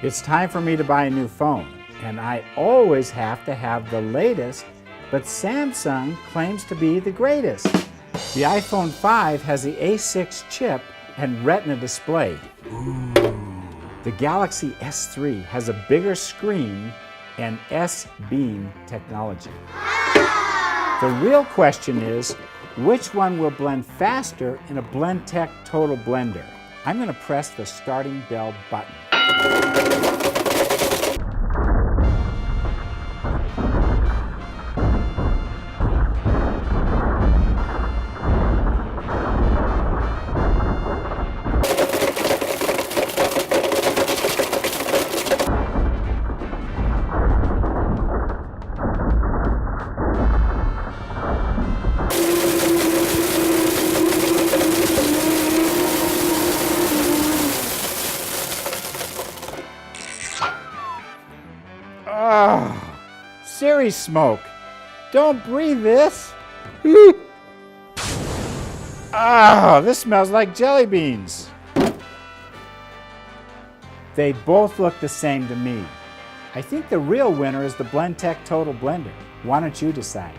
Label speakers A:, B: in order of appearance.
A: It's time for me to buy a new phone, and I always have to have the latest, but Samsung claims to be the greatest. The iPhone 5 has the A6 chip and Retina display. Ooh. The Galaxy S3 has a bigger screen and S-Beam technology. The real question is, which one will blend faster in a BlendTec Total Blender? I'm going to press the starting bell button. Oh, Siri smoke. Don't breathe this. Oh, this smells like jelly beans. They both look the same to me. I think the real winner is the BlendTec Total Blender. Why don't you decide?